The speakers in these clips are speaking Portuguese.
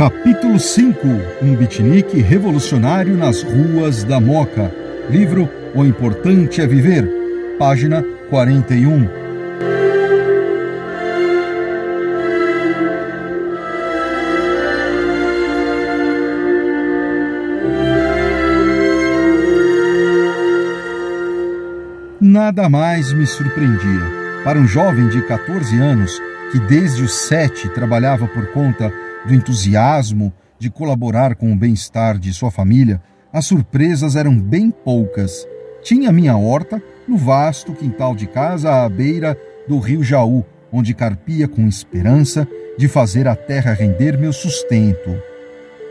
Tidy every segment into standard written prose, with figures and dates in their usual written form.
Capítulo 5. Um beatnik revolucionário nas ruas da Moca. Livro O Importante é Viver. Página 41. Nada mais me surpreendia. Para um jovem de 14 anos, que desde os 7 trabalhava por conta do entusiasmo de colaborar com o bem-estar de sua família, as surpresas eram bem poucas. Tinha minha horta no vasto quintal de casa à beira do rio Jaú, onde carpia com esperança de fazer a terra render meu sustento.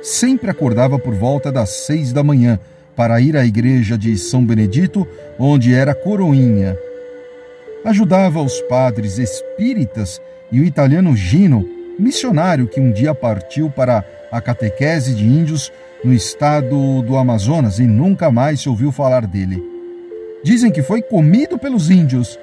Sempre acordava por volta das 6 da manhã para ir à igreja de São Benedito, onde era coroinha. Ajudava os padres espíritas e o italiano Gino, missionário que um dia partiu para a catequese de índios no estado do Amazonas e nunca mais se ouviu falar dele. Dizem que foi comido pelos índios.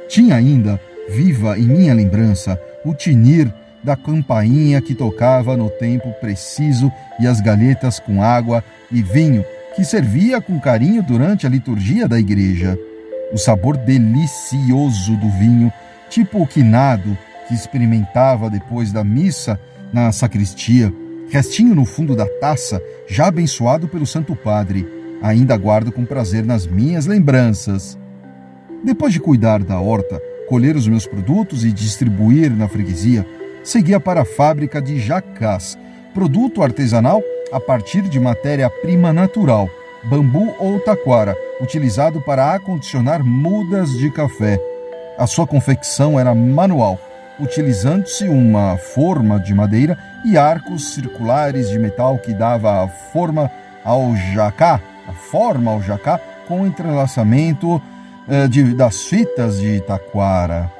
Tinha ainda, viva em minha lembrança, o tinir da campainha que tocava no tempo preciso e as galhetas com água e vinho que servia com carinho durante a liturgia da igreja. O sabor delicioso do vinho, tipo o quinado que experimentava depois da missa na sacristia, restinho no fundo da taça, já abençoado pelo Santo Padre, ainda guardo com prazer nas minhas lembranças. Depois de cuidar da horta, colher os meus produtos e distribuir na freguesia, seguia para a fábrica de jacás, produto artesanal a partir de matéria-prima natural, bambu ou taquara, utilizado para acondicionar mudas de café. A sua confecção era manual, utilizando-se uma forma de madeira e arcos circulares de metal que dava a forma ao jacá com entrelaçamento das fitas de taquara.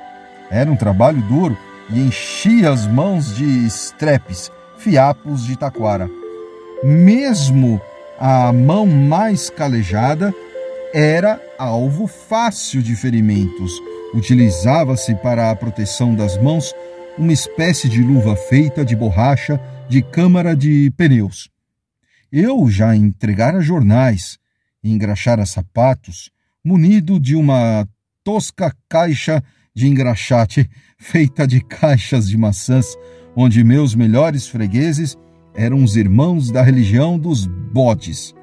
Era um trabalho duro e enchia as mãos de estrepes, fiapos de taquara. Mesmo a mão mais calejada era alvo fácil de ferimentos. Utilizava-se para a proteção das mãos uma espécie de luva feita de borracha de câmara de pneus. Eu já entregara jornais e engraxara sapatos, munido de uma tosca caixa de engraxate feita de caixas de maçãs, onde meus melhores fregueses eram os irmãos da religião dos bodes,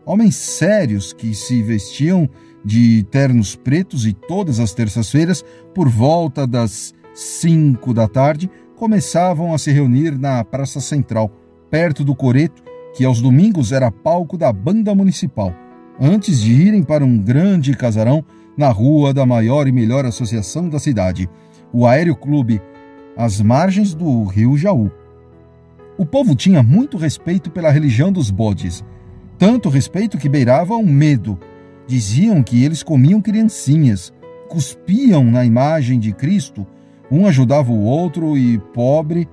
homens sérios que se vestiam de ternos pretos e todas as terças-feiras, por volta das 5 da tarde, começavam a se reunir na Praça Central, perto do coreto, que aos domingos era palco da banda municipal, antes de irem para um grande casarão na rua da maior e melhor associação da cidade, o Aéreo Clube, às margens do rio Jaú. O povo tinha muito respeito pela religião dos bodes, tanto respeito que beirava um medo. Diziam que eles comiam criancinhas, cuspiam na imagem de Cristo, um ajudava o outro e pobre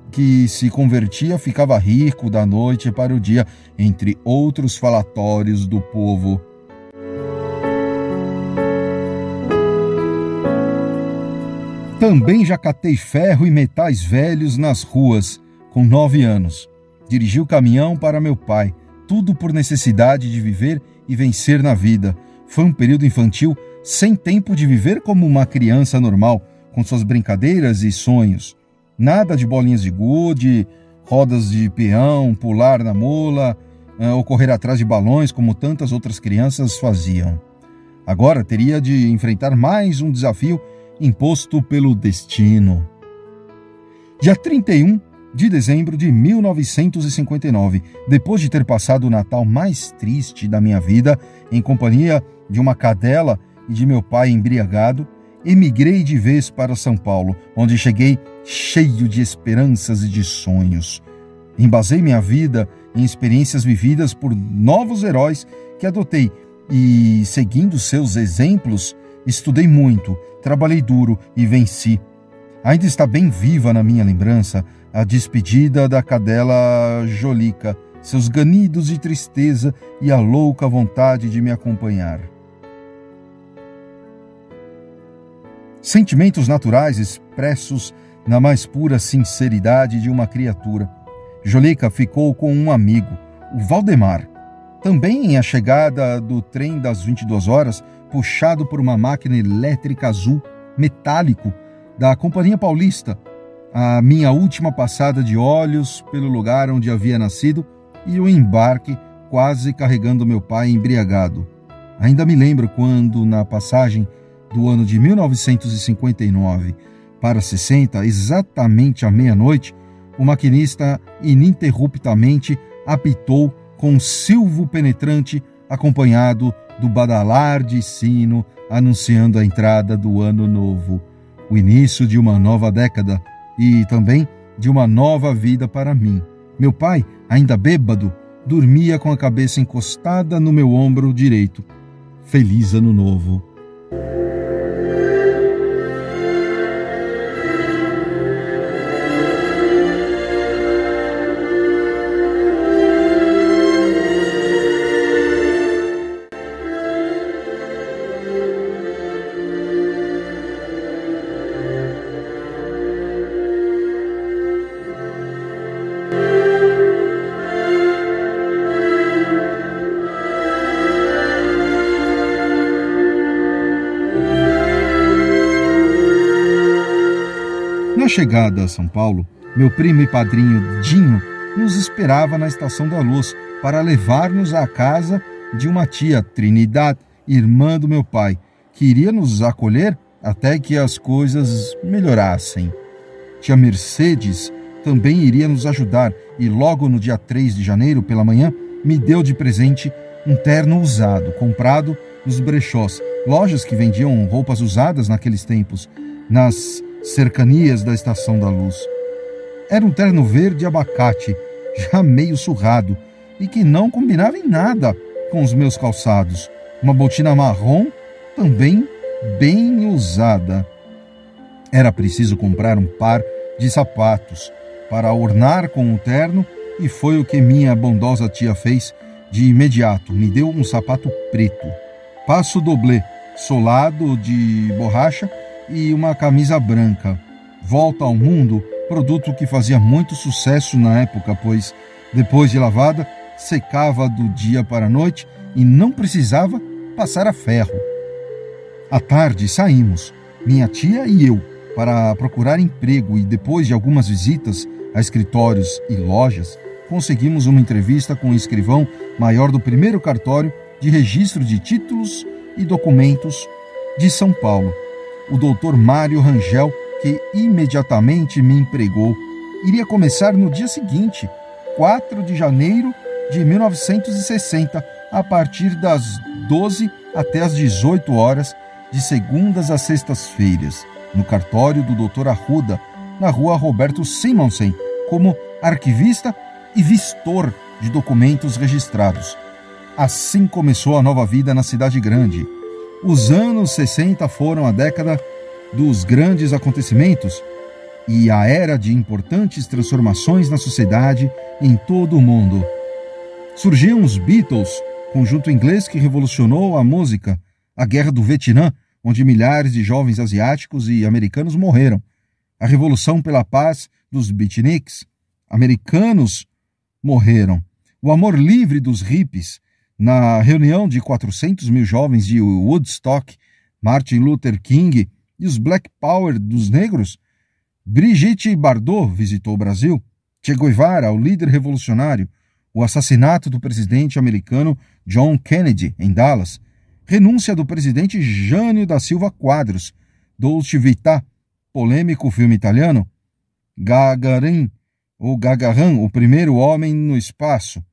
que se convertia ficava rico da noite para o dia, entre outros falatórios do povo. Também já catei ferro e metais velhos nas ruas, com 9 anos. Dirigi o caminhão para meu pai, tudo por necessidade de viver e vencer na vida. Foi um período infantil sem tempo de viver como uma criança normal, com suas brincadeiras e sonhos. Nada de bolinhas de gude, rodas de peão, pular na mula, ou correr atrás de balões como tantas outras crianças faziam. Agora teria de enfrentar mais um desafio imposto pelo destino. Dia 31 de dezembro de 1959, depois de ter passado o Natal mais triste da minha vida, em companhia de uma cadela e de meu pai embriagado, emigrei de vez para São Paulo, onde cheguei cheio de esperanças e de sonhos. Embasei minha vida em experiências vividas por novos heróis que adotei e, seguindo seus exemplos, estudei muito, trabalhei duro e venci. Ainda está bem viva na minha lembrança a despedida da cadela Jolica, seus ganidos de tristeza e a louca vontade de me acompanhar. Sentimentos naturais expressos na mais pura sinceridade de uma criatura. Jolica ficou com um amigo, o Valdemar. Também a chegada do trem das 22 horas, puxado por uma máquina elétrica azul, metálico, da Companhia Paulista, a minha última passada de olhos pelo lugar onde havia nascido e o embarque quase carregando meu pai embriagado. Ainda me lembro quando, na passagem do ano de 1959 para 60, exatamente à meia-noite, o maquinista ininterruptamente apitou com um silvo penetrante acompanhado do badalar de sino anunciando a entrada do ano novo, o início de uma nova década e também de uma nova vida para mim. Meu pai, ainda bêbado, dormia com a cabeça encostada no meu ombro direito. Feliz Ano Novo! Na chegada a São Paulo, meu primo e padrinho Dinho nos esperava na Estação da Luz para levar-nos à casa de uma tia, Trinidad, irmã do meu pai, que iria nos acolher até que as coisas melhorassem. Tia Mercedes também iria nos ajudar e logo no dia 3 de janeiro, pela manhã, me deu de presente um terno usado, comprado nos brechós, lojas que vendiam roupas usadas naqueles tempos, nas cercanias da Estação da Luz. Era um terno verde abacate, já meio surrado, e que não combinava em nada com os meus calçados. Uma botina marrom, também bem usada. Era preciso comprar um par de sapatos para ornar com o terno, e foi o que minha bondosa tia fez de imediato. Me deu um sapato preto, passo doblé, solado de borracha, e uma camisa branca. Volta ao Mundo, produto que fazia muito sucesso na época, pois, depois de lavada, secava do dia para a noite e não precisava passar a ferro. À tarde saímos, minha tia e eu, para procurar emprego e depois de algumas visitas a escritórios e lojas, conseguimos uma entrevista com o escrivão maior do primeiro cartório de registro de títulos e documentos de São Paulo, o Dr. Mário Rangel, que imediatamente me empregou. Iria começar no dia seguinte, 4 de janeiro de 1960, a partir das 12 até as 18 horas, de segundas a sextas-feiras, no cartório do Dr. Arruda, na rua Roberto Simonsen, como arquivista e vistor de documentos registrados. Assim começou a nova vida na cidade grande. Os anos 60 foram a década dos grandes acontecimentos e a era de importantes transformações na sociedade em todo o mundo. Surgiam os Beatles, conjunto inglês que revolucionou a música, a Guerra do Vietnã, onde milhares de jovens asiáticos e americanos morreram, a Revolução pela Paz dos beatniks, americanos morreram, o amor livre dos hippies, na reunião de 400 mil jovens de Woodstock, Martin Luther King e os Black Power dos negros, Brigitte Bardot visitou o Brasil, Che Guevara, o líder revolucionário, o assassinato do presidente americano John Kennedy, em Dallas, renúncia do presidente Jânio da Silva Quadros, Dolce Vita, polêmico filme italiano, Gagarin, ou Gagarin, o primeiro homem no espaço,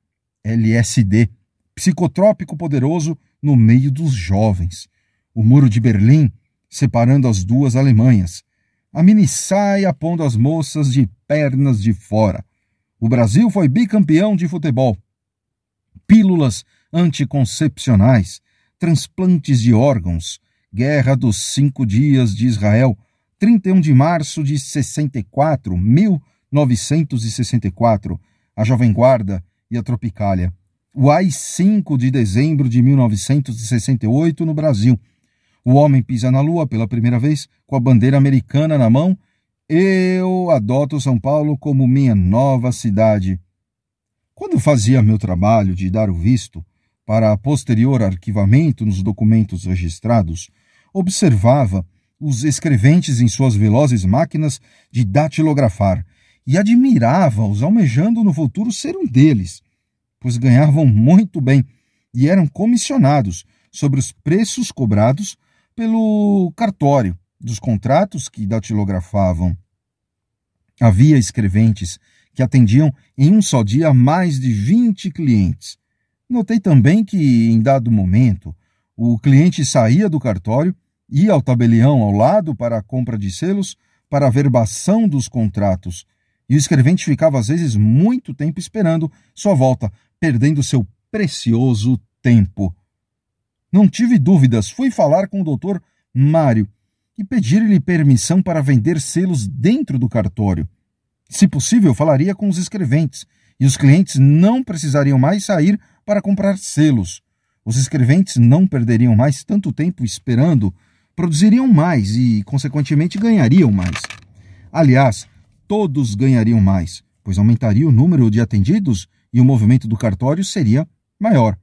LSD, psicotrópico poderoso no meio dos jovens, o Muro de Berlim, separando as duas Alemanhas, a minissaia pondo as moças de pernas de fora. O Brasil foi bicampeão de futebol. Pílulas anticoncepcionais, transplantes de órgãos, Guerra dos 5 Dias de Israel, 31 de março de 1964, a Jovem Guarda e a Tropicália. O AI-5 de dezembro de 1968 no Brasil. O homem pisa na Lua pela primeira vez com a bandeira americana na mão Eu adoto São Paulo como minha nova cidade. Quando fazia meu trabalho de dar o visto para posterior arquivamento nos documentos registrados, observava os escreventes em suas velozes máquinas de datilografar e admirava-os, almejando no futuro ser um deles, pois ganhavam muito bem e eram comissionados sobre os preços cobrados pelo cartório dos contratos que datilografavam. Havia escreventes que atendiam em um só dia mais de 20 clientes. Notei também que, em dado momento, o cliente saía do cartório, ia ao tabelião ao lado para a compra de selos, para a verbação dos contratos, e o escrevente ficava às vezes muito tempo esperando sua volta, perdendo seu precioso tempo. Não tive dúvidas, fui falar com o doutor Mário e pedir-lhe permissão para vender selos dentro do cartório. Se possível, falaria com os escreventes, e os clientes não precisariam mais sair para comprar selos. Os escreventes não perderiam mais tanto tempo esperando, produziriam mais e, consequentemente, ganhariam mais. Aliás, todos ganhariam mais, pois aumentaria o número de atendidos e o movimento do cartório seria maior.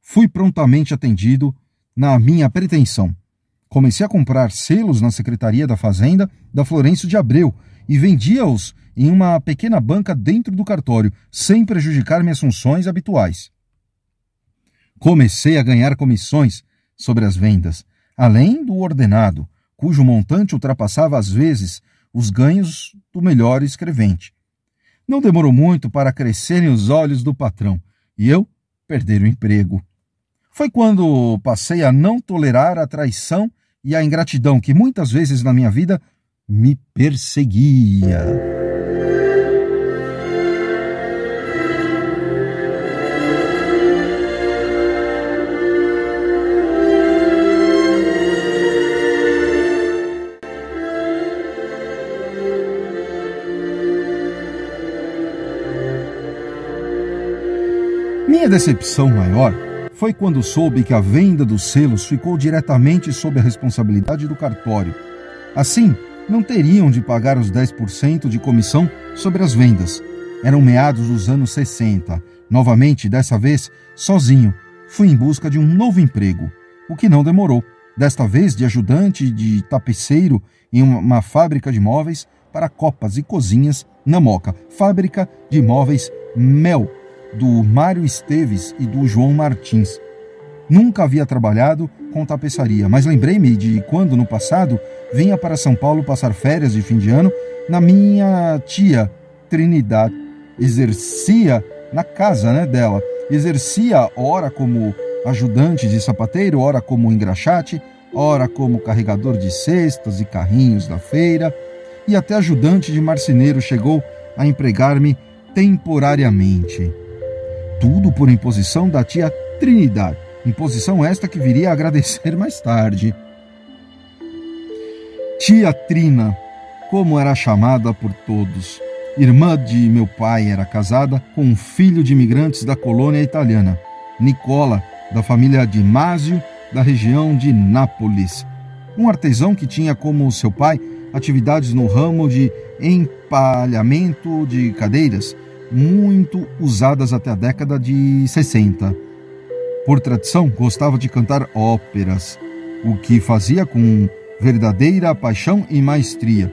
Fui prontamente atendido na minha pretensão. Comecei a comprar selos na Secretaria da Fazenda da Florencio de Abreu e vendia-os em uma pequena banca dentro do cartório, sem prejudicar minhas funções habituais. Comecei a ganhar comissões sobre as vendas, além do ordenado, cujo montante ultrapassava às vezes os ganhos do melhor escrevente. Não demorou muito para crescerem os olhos do patrão e eu perder o emprego. Foi quando passei a não tolerar a traição e a ingratidão que muitas vezes na minha vida me perseguia. Minha decepção maior foi quando soube que a venda dos selos ficou diretamente sob a responsabilidade do cartório. Assim, não teriam de pagar os 10% de comissão sobre as vendas. Eram meados dos anos 60. Novamente, dessa vez, sozinho, fui em busca de um novo emprego, o que não demorou. Desta vez, de ajudante de tapeceiro em uma fábrica de móveis para copas e cozinhas na Moca, fábrica de móveis Mel, do Mário Esteves e do João Martins. Nunca havia trabalhado com tapeçaria, mas lembrei-me de quando, no passado, vinha para São Paulo passar férias de fim de ano na minha tia Trinidade. Exercia na casa dela. Exercia ora como ajudante de sapateiro, ora como engraxate, ora como carregador de cestas e carrinhos da feira, e até ajudante de marceneiro chegou a empregar-me temporariamente. Tudo por imposição da tia Trinidade, imposição esta que viria a agradecer mais tarde. Tia Trina, como era chamada por todos. Irmã de meu pai, era casada com um filho de imigrantes da colônia italiana, Nicola, da família de Másio, da região de Nápoles. Um artesão que tinha como seu pai atividades no ramo de empalhamento de cadeiras, muito usadas até a década de 60. Por tradição, gostava de cantar óperas, o que fazia com verdadeira paixão e maestria.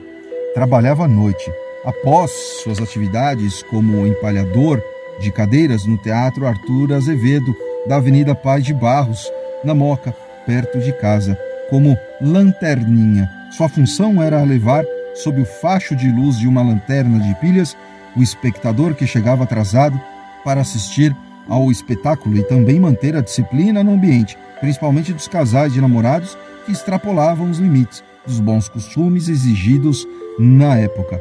Trabalhava à noite. Após suas atividades como empalhador de cadeiras no Teatro Arthur Azevedo, da Avenida Paz de Barros, na Moca, perto de casa, como lanterninha. Sua função era levar, sob o facho de luz de uma lanterna de pilhas, o espectador que chegava atrasado para assistir ao espetáculo e também manter a disciplina no ambiente, principalmente dos casais de namorados que extrapolavam os limites dos bons costumes exigidos na época.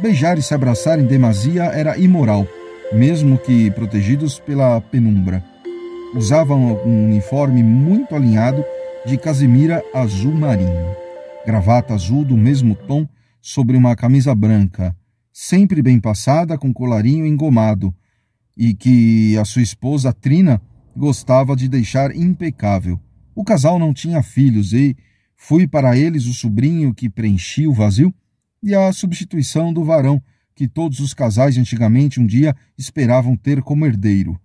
Beijar e se abraçar em demasia era imoral, mesmo que protegidos pela penumbra. Usavam um uniforme muito alinhado de casemira azul marinho, gravata azul do mesmo tom sobre uma camisa branca, sempre bem passada com colarinho engomado, e que a sua esposa Trina gostava de deixar impecável. O casal não tinha filhos e fui para eles o sobrinho que preenchia o vazio e a substituição do varão que todos os casais antigamente um dia esperavam ter como herdeiro.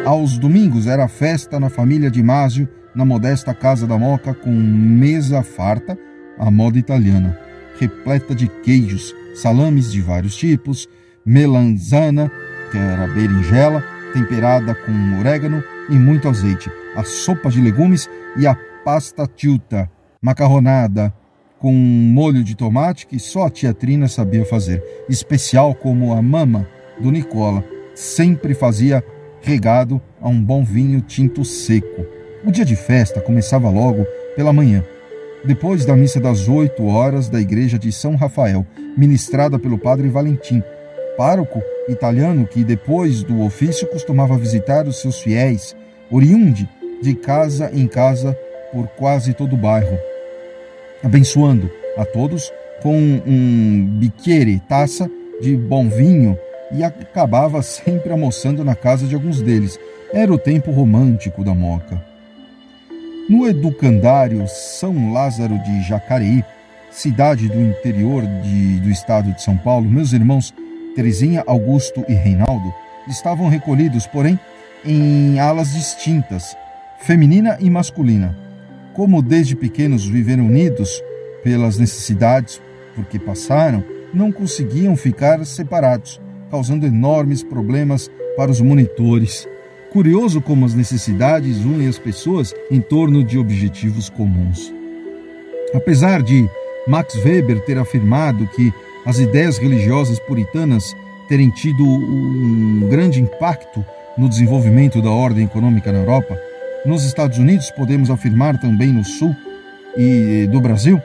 Aos domingos era festa na família de Másio, na modesta casa da Moca, com mesa farta, à moda italiana, repleta de queijos, salames de vários tipos, melanzana, que era berinjela, temperada com orégano e muito azeite, a sopa de legumes e a pasta tiuta, macarronada, com molho de tomate que só a tia Trina sabia fazer, especial como a mama do Nicola sempre fazia, regado a um bom vinho tinto seco. O dia de festa começava logo pela manhã, depois da missa das 8 horas da igreja de São Rafael, ministrada pelo padre Valentim, pároco italiano que depois do ofício costumava visitar os seus fiéis, oriundi de casa em casa por quase todo o bairro, abençoando a todos com um bicchiere, taça de bom vinho, e acabava sempre almoçando na casa de alguns deles. Era o tempo romântico da Moca. No educandário São Lázaro de Jacareí, cidade do interior do estado de São Paulo, meus irmãos Terezinha, Augusto e Reinaldo estavam recolhidos, porém, em alas distintas, feminina e masculina. Como desde pequenos viveram unidos pelas necessidades porque passaram, não conseguiam ficar separados, causando enormes problemas para os monitores. Curioso como as necessidades unem as pessoas em torno de objetivos comuns. Apesar de Max Weber ter afirmado que as ideias religiosas puritanas terem tido um grande impacto no desenvolvimento da ordem econômica na Europa, nos Estados Unidos, podemos afirmar também no sul e do Brasil,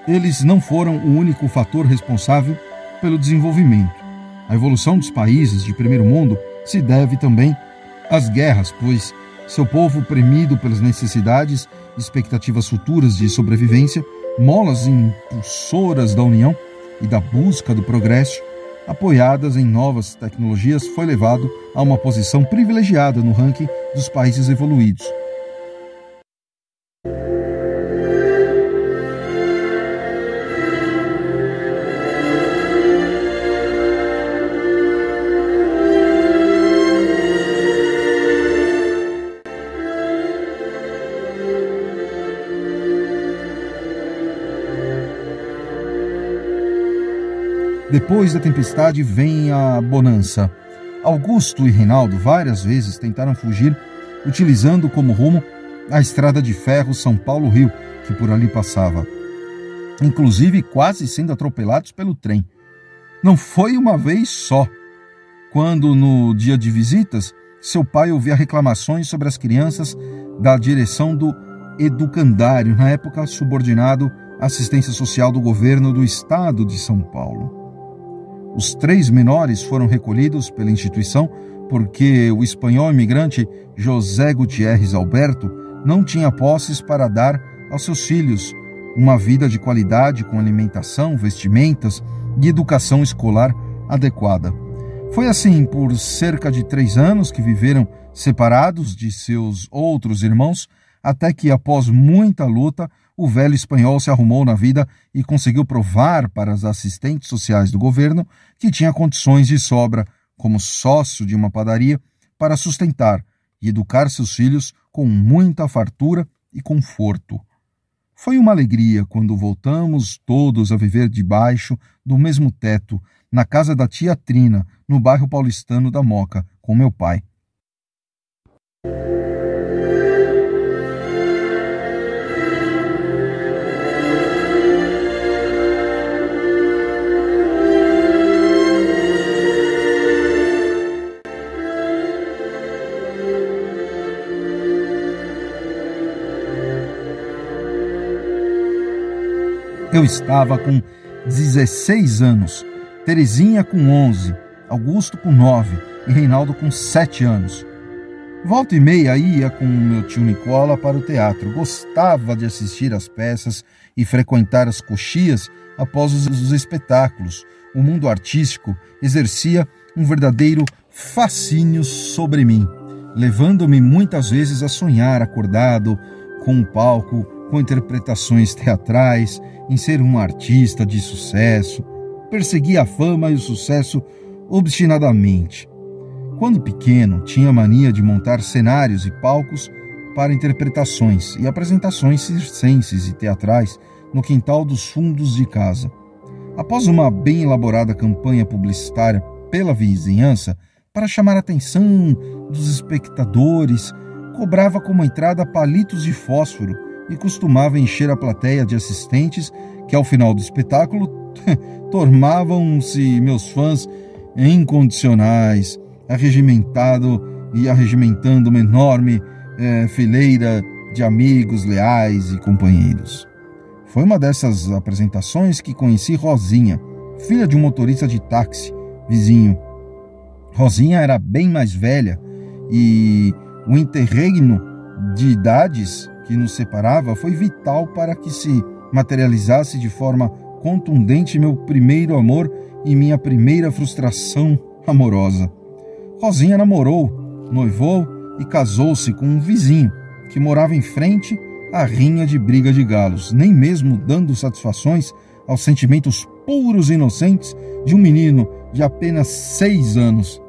eles não foram o único fator responsável pelo desenvolvimento. A evolução dos países de primeiro mundo se deve também às guerras, pois seu povo, premido pelas necessidades e expectativas futuras de sobrevivência, molas impulsoras da união e da busca do progresso, apoiadas em novas tecnologias, foi levado a uma posição privilegiada no ranking dos países evoluídos. Depois da tempestade vem a bonança. Augusto e Reinaldo várias vezes tentaram fugir, utilizando como rumo a estrada de ferro São Paulo-Rio, que por ali passava, inclusive quase sendo atropelados pelo trem. Não foi uma vez só. Quando, no dia de visitas, seu pai ouvia reclamações sobre as crianças da direção do educandário, na época subordinado à assistência social do governo do estado de São Paulo. Os 3 menores foram recolhidos pela instituição porque o espanhol imigrante José Gutierrez Alberto não tinha posses para dar aos seus filhos uma vida de qualidade com alimentação, vestimentas e educação escolar adequada. Foi assim por cerca de 3 anos que viveram separados de seus outros irmãos, até que, após muita luta, o velho espanhol se arrumou na vida e conseguiu provar para as assistentes sociais do governo que tinha condições de sobra, como sócio de uma padaria, para sustentar e educar seus filhos com muita fartura e conforto. Foi uma alegria quando voltamos todos a viver debaixo do mesmo teto, na casa da tia Trina, no bairro paulistano da Moca, com meu pai. Eu estava com 16 anos, Terezinha com 11, Augusto com 9 e Reinaldo com 7 anos. Volta e meia ia com meu tio Nicola para o teatro. Gostava de assistir às peças e frequentar as coxias após os espetáculos. O mundo artístico exercia um verdadeiro fascínio sobre mim, levando-me muitas vezes a sonhar acordado com um palco, com interpretações teatrais, em ser um artista de sucesso. Perseguia a fama e o sucesso obstinadamente. Quando pequeno, tinha mania de montar cenários e palcos para interpretações e apresentações circenses e teatrais no quintal dos fundos de casa. Após uma bem elaborada campanha publicitária pela vizinhança, para chamar a atenção dos espectadores, cobrava como entrada palitos de fósforo e costumava encher a plateia de assistentes que, ao final do espetáculo, tornavam-se meus fãs incondicionais, arregimentando uma enorme fileira de amigos leais e companheiros. Foi uma dessas apresentações que conheci Rosinha, filha de um motorista de táxi vizinho. Rosinha era bem mais velha e o interregno de idades que nos separava foi vital para que se materializasse de forma contundente meu primeiro amor e minha primeira frustração amorosa. Rosinha namorou, noivou e casou-se com um vizinho que morava em frente à rinha de briga de galos, nem mesmo dando satisfações aos sentimentos puros e inocentes de um menino de apenas 6 anos.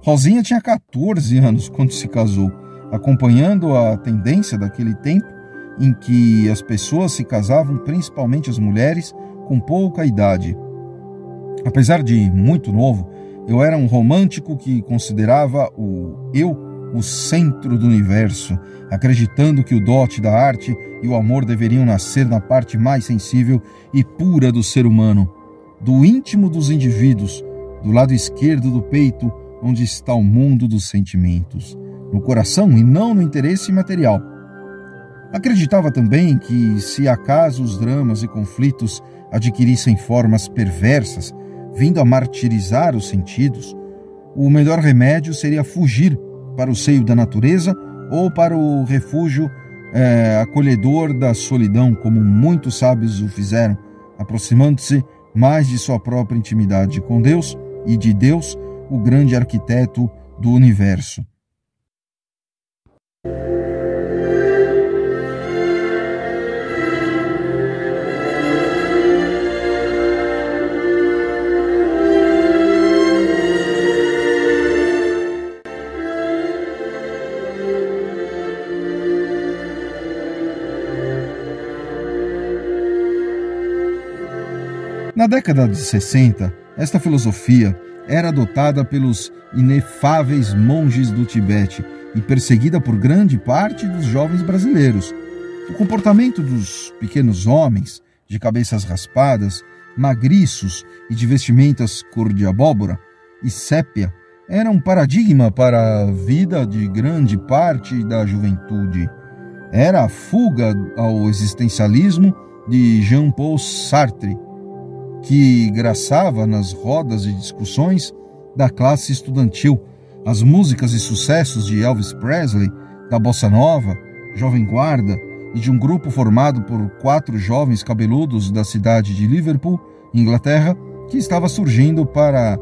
Rosinha tinha 14 anos quando se casou, acompanhando a tendência daquele tempo em que as pessoas se casavam, principalmente as mulheres, com pouca idade. Apesar de muito novo, eu era um romântico que considerava o centro do universo, acreditando que o dote da arte e o amor deveriam nascer na parte mais sensível e pura do ser humano, do íntimo dos indivíduos, do lado esquerdo do peito, onde está o mundo dos sentimentos, no coração e não no interesse material. Acreditava também que, se acaso os dramas e conflitos adquirissem formas perversas, vindo a martirizar os sentidos, o melhor remédio seria fugir para o seio da natureza ou para o refúgio acolhedor da solidão, como muitos sábios o fizeram, aproximando-se mais de sua própria intimidade com Deus e de Deus, o grande arquiteto do universo. Na década de 60, esta filosofia era adotada pelos inefáveis monges do Tibete e perseguida por grande parte dos jovens brasileiros. O comportamento dos pequenos homens, de cabeças raspadas, magriços e de vestimentas cor de abóbora e sépia, era um paradigma para a vida de grande parte da juventude. Era a fuga ao existencialismo de Jean-Paul Sartre, que graçava nas rodas de discussões da classe estudantil, as músicas e sucessos de Elvis Presley, da Bossa Nova, Jovem Guarda e de um grupo formado por 4 jovens cabeludos da cidade de Liverpool, Inglaterra, que estava surgindo para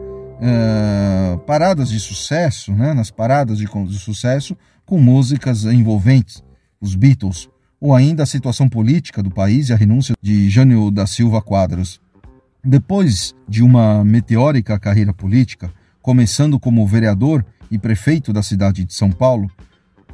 paradas de sucesso, nas paradas de sucesso com músicas envolventes, os Beatles, ou ainda a situação política do país e a renúncia de Jânio da Silva Quadros. Depois de uma meteórica carreira política, começando como vereador e prefeito da cidade de São Paulo,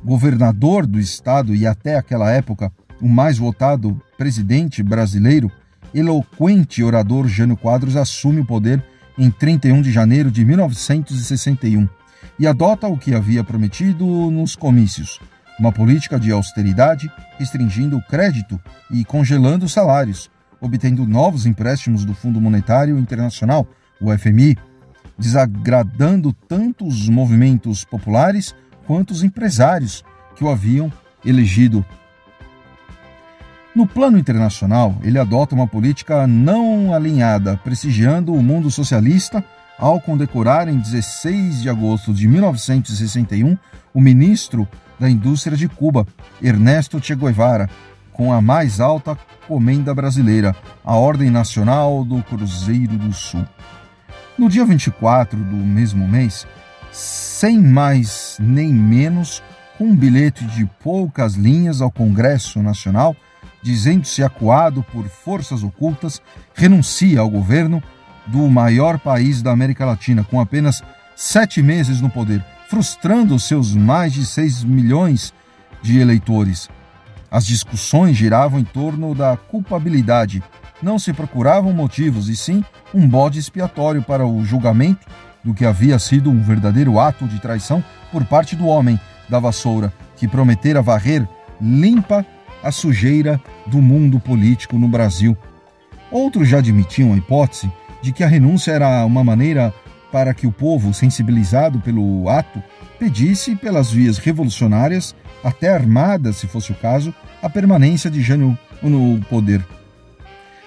governador do estado e até aquela época o mais votado presidente brasileiro, eloquente orador Jânio Quadros assume o poder em 31 de janeiro de 1961 e adota o que havia prometido nos comícios, uma política de austeridade, restringindo o crédito e congelando os salários, obtendo novos empréstimos do Fundo Monetário Internacional, o FMI, desagradando tanto os movimentos populares quanto os empresários que o haviam elegido. No plano internacional, ele adota uma política não alinhada, prestigiando o mundo socialista ao condecorar em 16 de agosto de 1961 o ministro da Indústria de Cuba, Ernesto Che Guevara, com a mais alta comenda brasileira, a Ordem Nacional do Cruzeiro do Sul. No dia 24 do mesmo mês, sem mais nem menos, com um bilhete de poucas linhas ao Congresso Nacional, dizendo-se acuado por forças ocultas, renuncia ao governo do maior país da América Latina, com apenas 7 meses no poder, frustrando seus mais de 6 milhões de eleitores. As discussões giravam em torno da culpabilidade. Não se procuravam motivos, e sim um bode expiatório para o julgamento do que havia sido um verdadeiro ato de traição por parte do homem da vassoura, que prometera varrer limpa a sujeira do mundo político no Brasil. Outros já admitiam a hipótese de que a renúncia era uma maneira para que o povo, sensibilizado pelo ato, pedisse pelas vias revolucionárias, até armadas, se fosse o caso, a permanência de Jânio no poder.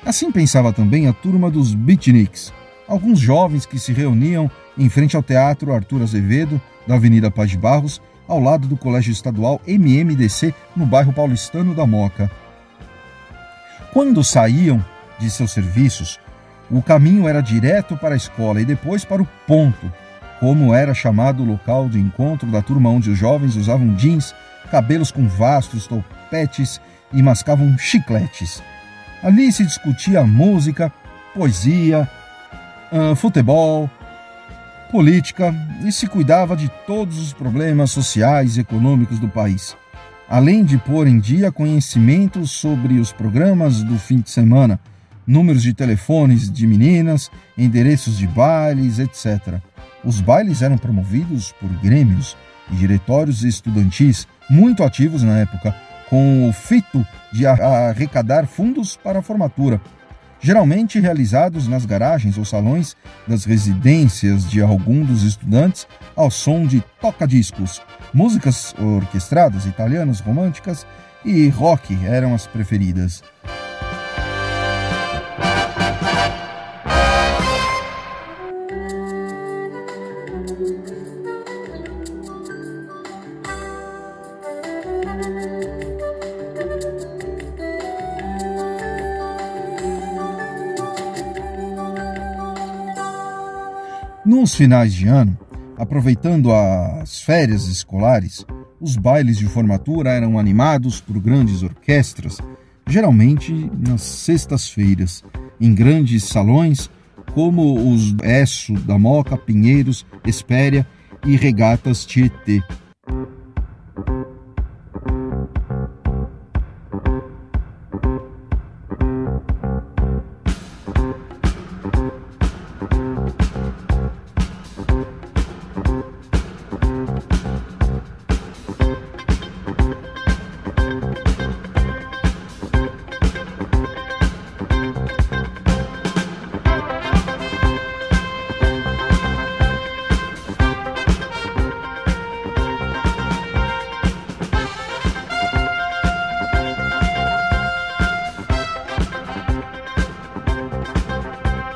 Assim pensava também a turma dos beatniks, alguns jovens que se reuniam em frente ao Teatro Arthur Azevedo, da Avenida Paz de Barros, ao lado do Colégio Estadual MMDC, no bairro paulistano da Moca. Quando saíam de seus serviços, o caminho era direto para a escola e depois para o ponto, como era chamado o local de encontro da turma, onde os jovens usavam jeans, cabelos com vastos topetes e mascavam chicletes. Ali se discutia música, poesia, futebol, política e se cuidava de todos os problemas sociais e econômicos do país, além de pôr em dia conhecimentos sobre os programas do fim de semana, números de telefones de meninas, endereços de bailes, etc. Os bailes eram promovidos por grêmios e diretórios estudantis muito ativos na época, com o fito de arrecadar fundos para a formatura, geralmente realizados nas garagens ou salões das residências de algum dos estudantes, ao som de toca-discos. Músicas orquestradas, italianas, românticas e rock eram as preferidas. Nos finais de ano, aproveitando as férias escolares, os bailes de formatura eram animados por grandes orquestras, geralmente nas sextas-feiras, em grandes salões como os Esso da Moca, Pinheiros, Espéria e Regatas Tietê.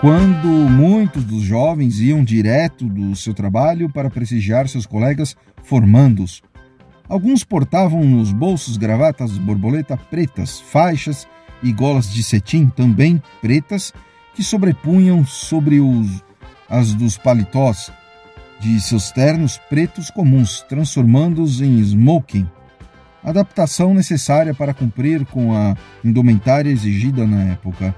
Quando muitos dos jovens iam direto do seu trabalho para prestigiar seus colegas formandos. Alguns portavam nos bolsos gravatas borboleta pretas, faixas e golas de cetim também pretas, que sobrepunham sobre as dos paletós de seus ternos pretos comuns, transformando-os em smoking, adaptação necessária para cumprir com a indumentária exigida na época.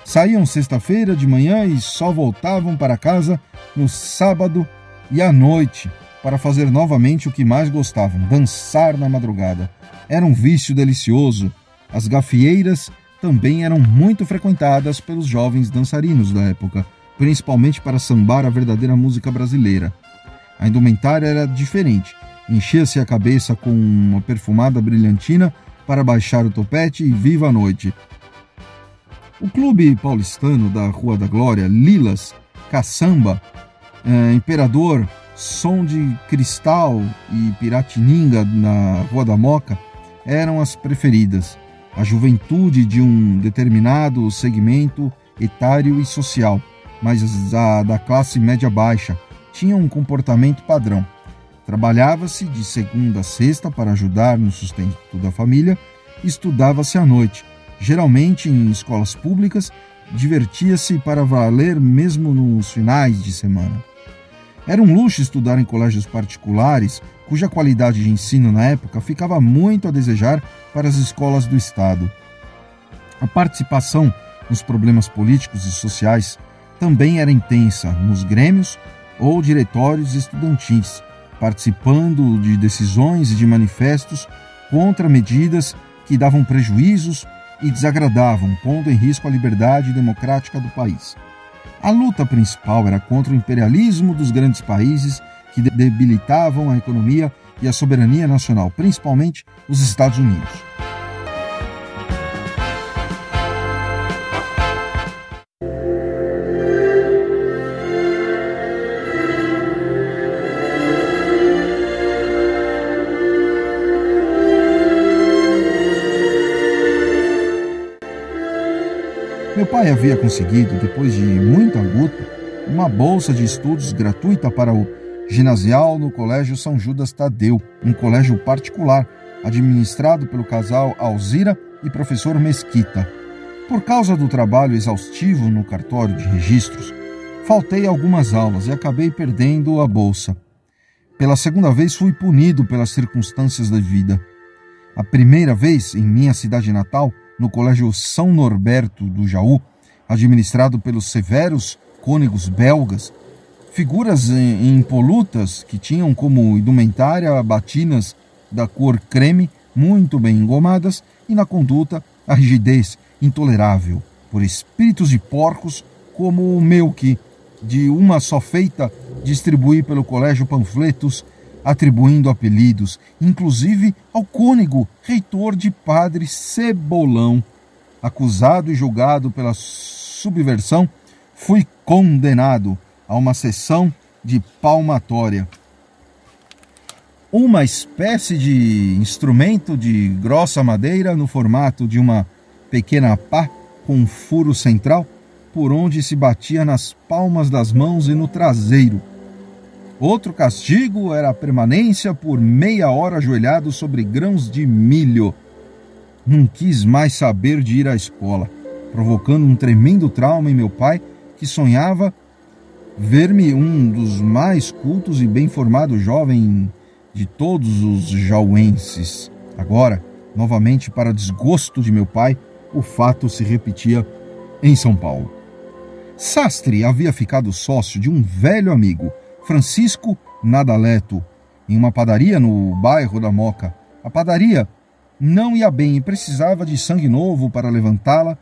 Saíam sexta-feira de manhã e só voltavam para casa no sábado e à noite para fazer novamente o que mais gostavam, dançar na madrugada. Era um vício delicioso. As gafieiras também eram muito frequentadas pelos jovens dançarinos da época, principalmente para sambar a verdadeira música brasileira. A indumentária era diferente. Enchia-se a cabeça com uma perfumada brilhantina para baixar o topete e viva a noite. O clube paulistano da Rua da Glória, Lilas, Caçamba, Imperador, Som de Cristal e Piratininga na Rua da Moca eram as preferidas. A juventude de um determinado segmento etário e social, mas a da classe média baixa, tinham um comportamento padrão. Trabalhava-se de segunda a sexta para ajudar no sustento da família, estudava-se à noite, geralmente em escolas públicas, divertia-se para valer mesmo nos finais de semana. Era um luxo estudar em colégios particulares, cuja qualidade de ensino na época ficava muito a desejar para as escolas do Estado. A participação nos problemas políticos e sociais também era intensa nos grêmios ou diretórios estudantis, participando de decisões e de manifestos contra medidas que davam prejuízos e desagradavam, pondo em risco a liberdade democrática do país. A luta principal era contra o imperialismo dos grandes países que debilitavam a economia e a soberania nacional, principalmente os Estados Unidos. Meu pai havia conseguido, depois de muita luta, uma bolsa de estudos gratuita para o ginasial no Colégio São Judas Tadeu, um colégio particular, administrado pelo casal Alzira e professor Mesquita. Por causa do trabalho exaustivo no cartório de registros, faltei algumas aulas e acabei perdendo a bolsa. Pela segunda vez fui punido pelas circunstâncias da vida. A primeira vez, em minha cidade natal, no Colégio São Norberto do Jaú, administrado pelos severos cônegos belgas, figuras impolutas que tinham como indumentária batinas da cor creme muito bem engomadas e na conduta a rigidez intolerável por espíritos de porcos como o meu que, de uma só feita, distribuí pelo colégio panfletos atribuindo apelidos, inclusive ao cônego reitor de Padre Cebolão. Acusado e julgado pela subversão, fui condenado a uma sessão de palmatória. Uma espécie de instrumento de grossa madeira no formato de uma pequena pá com um furo central, por onde se batia nas palmas das mãos e no traseiro. Outro castigo era a permanência por meia hora ajoelhado sobre grãos de milho. Não quis mais saber de ir à escola, provocando um tremendo trauma em meu pai, que sonhava ver-me um dos mais cultos e bem formados jovens de todos os jauenses. Agora, novamente para desgosto de meu pai, o fato se repetia em São Paulo. Sastre havia ficado sócio de um velho amigo, Francisco Nadaleto, em uma padaria no bairro da Moca. A padaria não ia bem e precisava de sangue novo para levantá-la,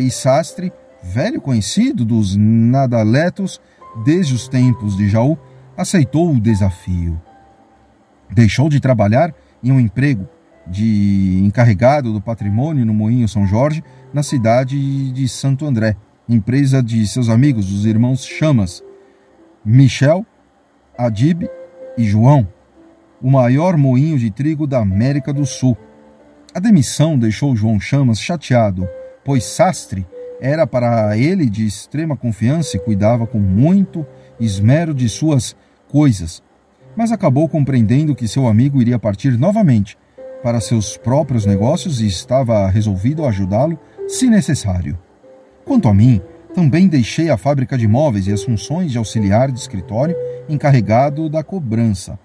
e Sastre, velho conhecido dos Nadaletos desde os tempos de Jaú, aceitou o desafio. Deixou de trabalhar em um emprego de encarregado do patrimônio no Moinho São Jorge, na cidade de Santo André, empresa de seus amigos, os irmãos Chamas, Michel, Adib e João, o maior moinho de trigo da América do Sul. A demissão deixou João Chamas chateado, pois Sastre era para ele de extrema confiança e cuidava com muito esmero de suas coisas, mas acabou compreendendo que seu amigo iria partir novamente para seus próprios negócios e estava resolvido a ajudá-lo se necessário. Quanto a mim, também deixei a fábrica de móveis e as funções de auxiliar de escritório encarregado da cobrança.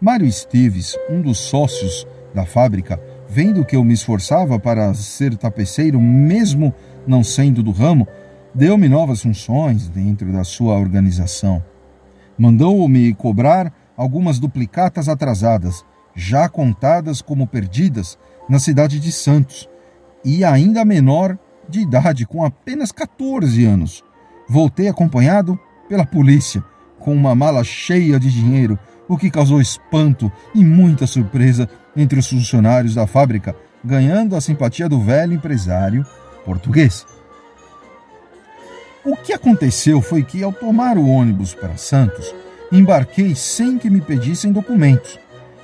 Mário Esteves, um dos sócios da fábrica, vendo que eu me esforçava para ser tapeceiro, mesmo não sendo do ramo, deu-me novas funções dentro da sua organização. Mandou-me cobrar algumas duplicatas atrasadas, já contadas como perdidas, na cidade de Santos, e ainda menor de idade, com apenas 14 anos. Voltei acompanhado pela polícia, com uma mala cheia de dinheiro, o que causou espanto e muita surpresa entre os funcionários da fábrica, ganhando a simpatia do velho empresário português. O que aconteceu foi que, ao tomar o ônibus para Santos, embarquei sem que me pedissem documentos,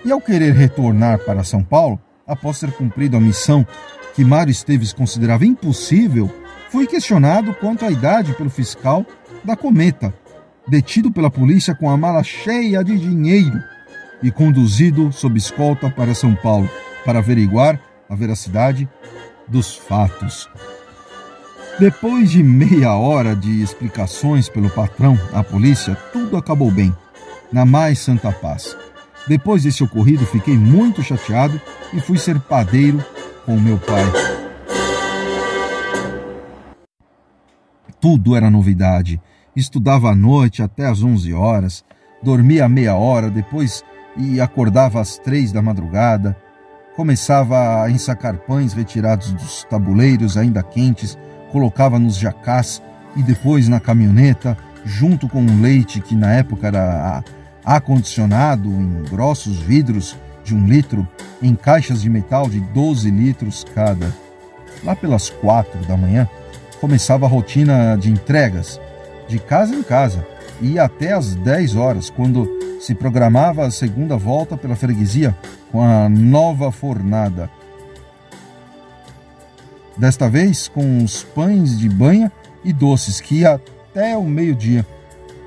e ao querer retornar para São Paulo, após ter cumprido a missão que Mário Esteves considerava impossível, Fui questionado quanto à idade pelo fiscal da Cometa, detido pela polícia com a mala cheia de dinheiro e conduzido sob escolta para São Paulo para averiguar a veracidade dos fatos. Depois de meia hora de explicações pelo patrão à polícia, tudo acabou bem, na mais santa paz. Depois desse ocorrido, fiquei muito chateado e fui ser padeiro com meu pai. Tudo era novidade. Estudava à noite até às 11 horas, dormia meia hora, depois acordava às 3 da madrugada, começava a ensacar pães retirados dos tabuleiros ainda quentes, colocava nos jacás e depois na caminhoneta, junto com um leite que na época era acondicionado em grossos vidros de 1 litro, em caixas de metal de 12 litros cada. Lá pelas 4 da manhã, começava a rotina de entregas, de casa em casa, e ia até às 10 horas, quando se programava a segunda volta pela freguesia com a nova fornada. Desta vez com os pães de banha e doces, que ia até o meio-dia.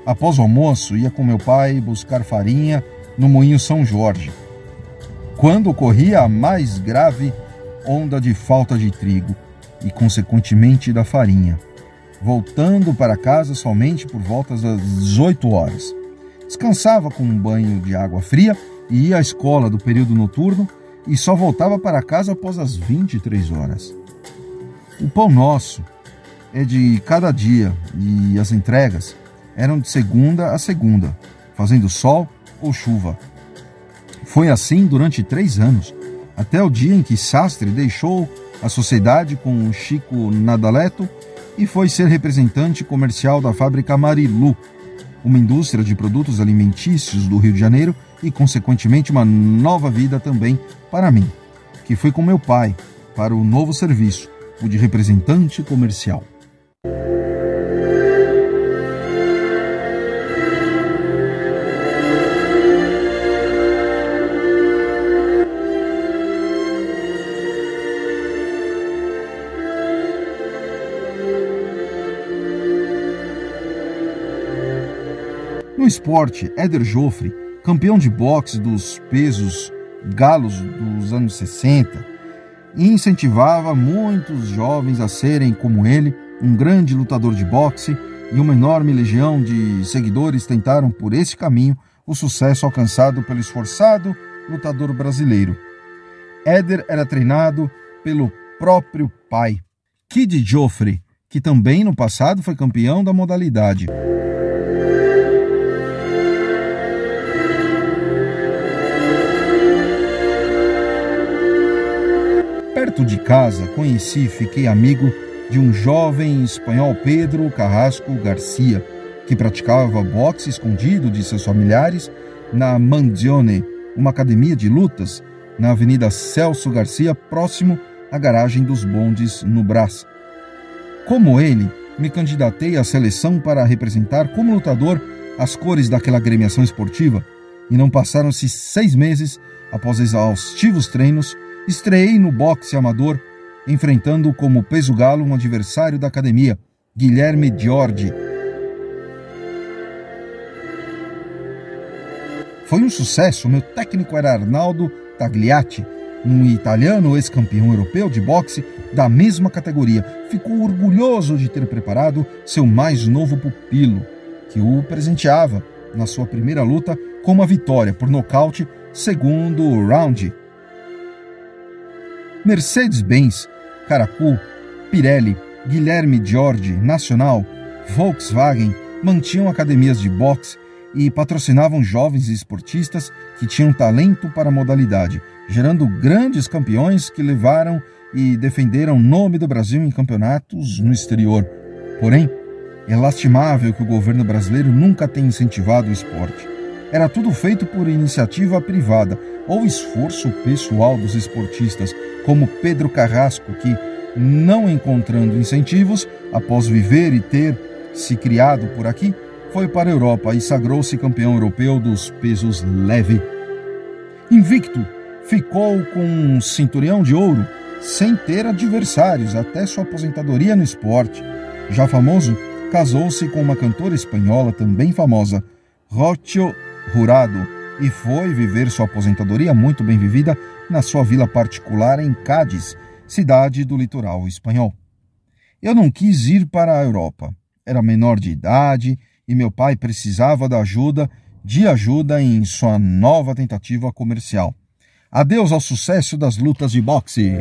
Após o almoço, ia com meu pai buscar farinha no Moinho São Jorge, quando ocorria a mais grave onda de falta de trigo e, consequentemente, da farinha, voltando para casa somente por volta das 18 horas. Descansava com um banho de água fria e ia à escola do período noturno e só voltava para casa após as 23 horas. O pão nosso é de cada dia e as entregas eram de segunda a segunda, fazendo sol ou chuva. Foi assim durante 3 anos, até o dia em que Sastre deixou a sociedade com o Chico Nadaleto e foi ser representante comercial da fábrica Marilu, uma indústria de produtos alimentícios do Rio de Janeiro e, consequentemente, uma nova vida também para mim, que fui com meu pai para o novo serviço, o de representante comercial. No esporte, Éder Joffre, campeão de boxe dos pesos galos dos anos 60, incentivava muitos jovens a serem, como ele, um grande lutador de boxe, e uma enorme legião de seguidores tentaram por esse caminho o sucesso alcançado pelo esforçado lutador brasileiro. Éder era treinado pelo próprio pai, Kid Joffre, que também no passado foi campeão da modalidade. Perto de casa, conheci e fiquei amigo de um jovem espanhol, Pedro Carrasco Garcia, que praticava boxe escondido de seus familiares na Mandione, uma academia de lutas na Avenida Celso Garcia, próximo à garagem dos bondes no Brás. Como ele, me candidatei à seleção para representar como lutador as cores daquela agremiação esportiva, e não passaram-se 6 meses após exaustivos treinos, estreei no boxe amador, enfrentando como peso galo um adversário da academia, Guilherme Giorgi. Foi um sucesso. Meu técnico era Arnaldo Tagliatti, um italiano ex-campeão europeu de boxe da mesma categoria. Ficou orgulhoso de ter preparado seu mais novo pupilo, que o presenteava na sua primeira luta com uma vitória por nocaute, segundo round. Mercedes-Benz, Caracu, Pirelli, Guilherme Giorgi, Nacional, Volkswagen mantinham academias de boxe e patrocinavam jovens esportistas que tinham talento para a modalidade, gerando grandes campeões que levaram e defenderam o nome do Brasil em campeonatos no exterior. Porém, é lastimável que o governo brasileiro nunca tenha incentivado o esporte. Era tudo feito por iniciativa privada ou esforço pessoal dos esportistas, como Pedro Carrasco, que, não encontrando incentivos, após viver e ter se criado por aqui, foi para a Europa e sagrou-se campeão europeu dos pesos leve. Invicto, ficou com um cinturão de ouro, sem ter adversários até sua aposentadoria no esporte. Já famoso, casou-se com uma cantora espanhola também famosa, Rocío Jurado, e foi viver sua aposentadoria muito bem vivida na sua vila particular em Cádiz, cidade do litoral espanhol. Eu não quis ir para a Europa. Era menor de idade e meu pai precisava de ajuda em sua nova tentativa comercial. Adeus ao sucesso das lutas de boxe.